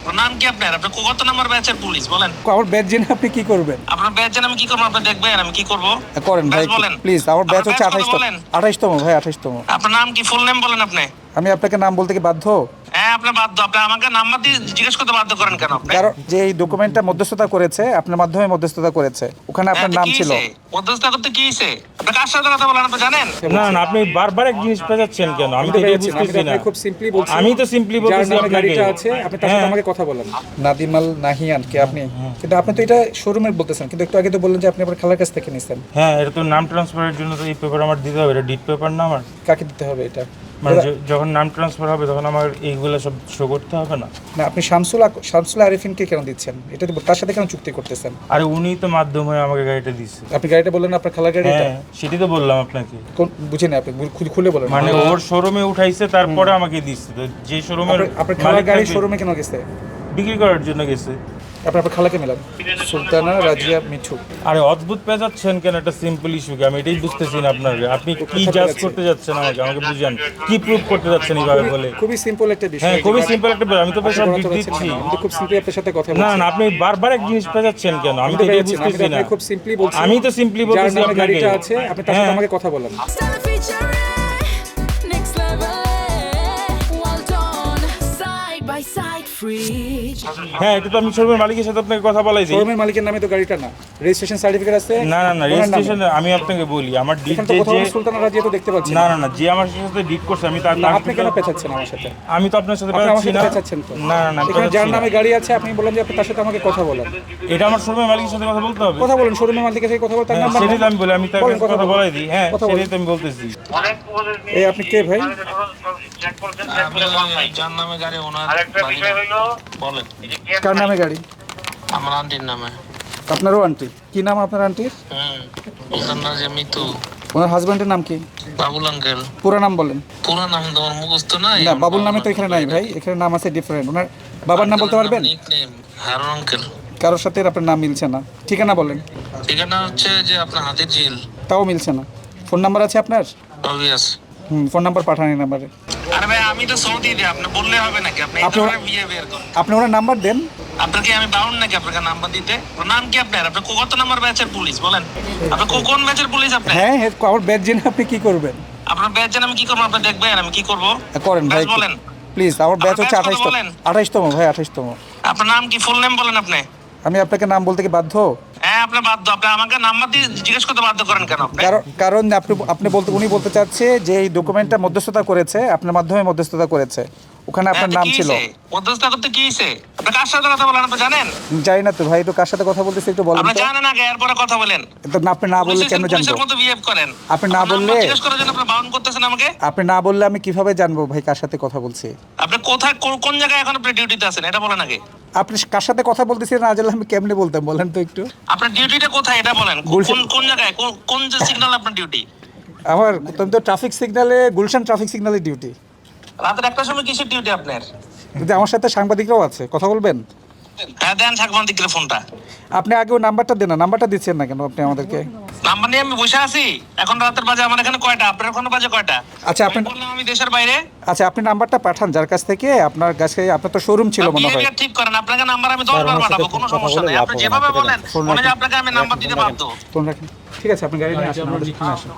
আপনার নাম কি? আপনার কত নাম্বার ব্যাচের পুলিশ বলেন? আমার ব্যাচ জেনে আপনি কি করবেন? আপনার ব্যাচ জেনে আমি কি করবো? আপনি দেখবেন আমি কি করবো? করেন ভাই, বলেন প্লিজ। আমার ব্যাচ হচ্ছে আপনার ব্যাচ কত বলেন? 28তম ভাই, 28তম। আপনার নাম কি? ফুল নেম বলেন আপনি। আমি আপনাকে নাম বলতে কি বাধ্য? হ্যাঁ, আপনি বাধ্য। আপনি আমাকে নাম্বার দিয়ে জিজ্ঞেস করতে বাধ্য করেন কেন আপনি? কারণ যে এই ডকুমেন্টটা মধ্যস্থতা করেছে আপনার মাধ্যমে মধ্যস্থতা করেছে, ওখানে আপনার নাম ছিল। মধ্যস্থতা করতে কি হইছে? আপনি কার সাথে কথা বলেন আপনি জানেন? না না, আপনি বারবার এক জিনিস পেঁচাচ্ছেন কেন? আমি তো এটাই বুঝতেছি না। খুব সিম্পলি বলছি, আমি তো সিম্পলি যার বলতেছি নামে আপনাকে। গাড়িটা আছে আপনি তার সাথে আমাকে কথা বলেন। নাদিমাল নাহিয়ান কে আপনি? কিন্তু আপনি তো এটা শোরুমের বলতেছেন, কিন্তু একটু আগে তো বললেন যে আপনি আপনার খালার কাছ থেকে নিছেন। হ্যাঁ, এটা তো নাম ট্রান্সফারের জন্য তো এই পেপার আমার দিতে হবে। এটা ডিট পেপার না আমার। কাকে দিতে হবে এটা? মানে যখন নাম ট্রান্সফার হবে তখন আমার এইগুলো সব শো করতে হবে না? না, আপনি শামসুল আরিফিনকে কেন দিচ্ছেন? এটা তো তার সাথে কেন চুক্তি করতেছেন? আরে উনি তো মাধ্যম হয়ে আমাকে গাড়িটা দিচ্ছে। আপনি গাড়িটা বললেন আপনার খালার গাড়ি এটা? হ্যাঁ, সেটাই তো বললাম আপনাকে। কোন বুঝেন আপনি খুলে বলেন। মানে ওর শোরুমে উঠাইছে, তারপরে আমাকে দিচ্ছে। তো যে শোরুমের আপনার খালার গাড়ি শোরুমে কেন গেছে? বিক্রি করার জন্য গেছে। আপনার খালাকে মেলান। সুলতানা রাজিয়া মিঠু। আরে অদ্ভুত পেঁচাচ্ছেন কেন? একটা সিম্পল ইস্যুকে আমি এটাই বুঝতেছি না আপনার। আপনি কি জাজ করতে যাচ্ছেন আমাকে বুঝান। কি প্রুভ করতে যাচ্ছেন এইভাবে বলে? খুবই সিম্পল একটা বিষয়। হ্যাঁ, খুবই সিম্পল একটা ব্যাপার। আমি তো সব ডিট দিচ্ছি। আমি তো খুব সিম্পলি আপনার সাথে কথা না বলছি। না, আপনি বারবার এক জিনিস পেঁচাচ্ছেন কেন? আমি তো এটাই বুঝতেছি না। খুব সিম্পলি বলছি, আমি তো সিম্পলি যার বলতেছি নামে আপনাকে। গাড়িটা আছে আপনি তার সাথে হ্যাঁ। আমাকে কথা বলেন। Stella featuring next level. Well done, side by side, free. হ্যাঁ, এটা তো আমি শোরুমের মালিকের সাথে আপনাকে কথা বলাই দিই। শোরুমের মালিকের নামে তো গাড়িটা না, রেজিস্ট্রেশন সার্টিফিকেট আছে। না না না, ওনার নামে। রেজিস্ট্রেশন আমি আপনাকে বলি আমার ডিট এখানে তো যে কোথাও আমি সুলতানা রাজিয়া তো দেখতে পাচ্ছি না না না, যে আমার সাথে ডিট করছে আমি তার না, আপনি কেন পেঁচাচ্ছেন আমার সাথে? আমি তো আপনার সাথে আপনি আমার পেঁচাচ্ছি সাথে না। পেঁচাচ্ছেন তো? না না না, আমি এখানে যার পেঁচাচ্ছি না। নামে গাড়ি আছে আপনি বলেন যে আপনি তার সাথে আমাকে কথা বলেন। এটা আমার শোরুমের মালিকের সাথে কথা বলতে হবে। কথা বলেন, শোরুমের মালিকের সাথে কথা বলেন, তার হ্যাঁ, নাম্বার সেটাই তো আমি বলি। আমি তার বলেন, কাছে কথা বলেন। বলাই দিই। হ্যাঁ, কথা সেটাই বলেন। তো আমি বলতেছি। এই আপনি কে ভাই? যার নামে গাড়ি ওনার বলেন। কার নামে গাড়ি? আমার আন্টির নামে। আপনারও আন্টি? কি নাম আপনার আন্টির? সুলতানা যে মিতু। ওনার হাজবেন্ডের নাম কি? বাবুল আঙ্কেল। পুরো নাম বলেন। পুরো নাম তোমার মুখস্থ নাই? না, বাবুল নামে তো এখানে নাই ভাই, এখানে নাম আছে ডিফারেন্ট। ওনার বাবার নাম বলতে পারবেন? Nickname Harun uncle. কারোর সাথে আপনার নাম মিলছে না। ঠিকানা বলেন। ঠিকানা হচ্ছে যে আপনার হাতের ঝিল। তাও মিলছে না। ফোন নাম্বার আছে আপনার? অবভিয়াস। ফোন নাম্বার পাঠান এই নাম্বারে। আরে ভাই, আমি তো সৌদি দিই, আপনি বললে হবে নাকি? আপনি আপনি ওরা- বিহেভিয়ার করেন। আপনি ওনার নাম্বার দেন। আপনাকে আমি বাউন্ড নাকি আপনাকে নাম্বার দিতে? ওর নাম কি আপনার? আপনি কত নাম্বার ব্যাচের পুলিশ বলেন? আপনি কোন ব্যাচের পুলিশ আপনি? হ্যাঁ হ্যাঁ, আমার ব্যাচ জেনে আপনি কি করবেন? আপনার ব্যাচ জেনে আমি কি করবো? আপনি দেখবেন আমি কি করবো? করেন ভাই, ব্যাচ বলেন। প্লিজ। আমার ব্যাচ আপনার হচ্ছে ব্যাচ কত 28তম। বলেন? 28তম ভাই, 28তম। আপনার নাম কি? ফুল নেম বলেন আপনি। আমি আপনাকে নাম বলতে কি বাধ্য? হ্যাঁ, আপনি বাধ্য। আপনি আমাকে নাম্বার দিয়ে জিজ্ঞেস করতে বাধ্য করেন কেন আপনি? কারণ উনি বলতে চাচ্ছে যে এই ডকুমেন্টটা মধ্যস্থতা করেছে আপনার মাধ্যমে মধ্যস্থতা করেছে, ওখানে আপনার নাম ছিল। মধ্যস্থতা করতে কি হইছে? আপনি কার সাথে কথা বলেন আপনি জানেন? জানি না তো ভাই, একটু কার সাথে কথা বলতেছি একটু বলেন আপনি তো। জানেন আগে, এরপরে কথা বলেন। তো না, আপনি না বললে কেন জানবো? পুলিশের মতো বিহেভ করেন। আপনি না আপনার বললে- নাম্বার জিজ্ঞেস করার জন্য আপনি বাউন্ড করতেছেন আমাকে। আপনি না বললে আমি কিভাবে জানবো ভাই কার সাথে কথা বলছি? আপনি কোথায় কোন জায়গায় এখন আপনি ডিউটিতে আছেন এটা বলেন আগে। আপনি কার সাথে কথা বলতেছি না জানলে আমি কেমনে বলতাম বলেন তো একটু। আপনার ডিউটিটা কোথায় এটা বলেন। গুলশান। কোন জায়গায় কোন যে সিগন্যাল আপনার ডিউটি? আমার তুমি তো ট্রাফিক সিগন্যালে, গুলশান ট্রাফিক সিগন্যালে ডিউটি। রাতের একটার সময় কিসের ডিউটি আপনার? কিন্তু আমার সাথে সাংবাদিকরাও আছে, কথা বলবেন? হ্যাঁ, দেন সাংবাদিকের ফোনটা। আপনি আগেও নাম্বারটা দেন না, নাম্বারটা দিচ্ছেন না কেন আপনি আমাদেরকে? নাম্বার নিয়ে আমি বসে আছি। এখন রাতের বাজে আমার এখানে কয়টা? আপনার ওখানে বাজে কয়টা? আচ্ছা, আমি বললাম আমি দেশের বাইরে। আচ্ছা, আপনি নাম্বারটা পাঠান যার কাছ থেকে আপনার কাছে। আপনার তো শোরুম ছিল মনে হয়। বিহেভিয়ার ঠিক করেন। আপনাকে নাম্বার আমি 10 বার পাঠাবো, কোনো সমস্যা নাই। আপনি যেভাবে বলেন মনে হয় আপনাকে আমি নাম্বার দিতে বাধ্য। ফোন রাখেন। ঠিক আছে, আপনি গাড়ি নিয়ে আসেন, আমাদের থানায় আসেন।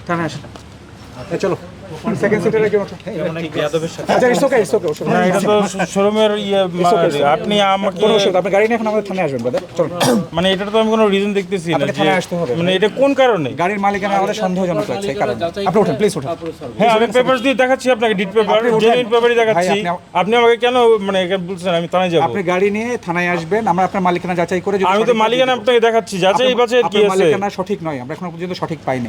থানায় আসেন। চলো, সেকেন্ড সিটে রেখে ওঠো। আচ্ছা, ইটস ওকে, ইটস ওকে। না, এটা তো শোরুমের আপনি আমাকে কোনো অসুবিধা, আপনি গাড়ি নিয়ে এখন আমাদের থানায় আসবেন ব্রাদার। চলো। মানে এটা তো আমি কোনো রিজন দেখতেছি না আপনাকে যে থানায় আসতে হবে। মানে এটা কোন কারণে। গাড়ির মালিকানা আমাদের সন্দেহজনক লাগছে, এই কারণে। আপনি ওঠেন, প্লিজ ওঠেন। হ্যাঁ, আমি পেপারস দিয়ে দেখাচ্ছি আপনাকে, ডিট পেপার, আপনি ওঠেন। জেনুইন পেপারই দেখাচ্ছি। ভাই, আপনি আমাকে কেন মানে এখানে বলছেন আমি থানায় যাব? আপনি গাড়ি নিয়ে থানায় আসবেন, আমরা আপনার মালিকানা যাচাই করে যদি আমি তো সঠিক মালিকানা পাই- আপনাকে দেখাচ্ছি, যাচাই বাছাই কি আপনার আছে। মালিকানা সঠিক নয়, আমরা এখনো পর্যন্ত সঠিক পাইনি।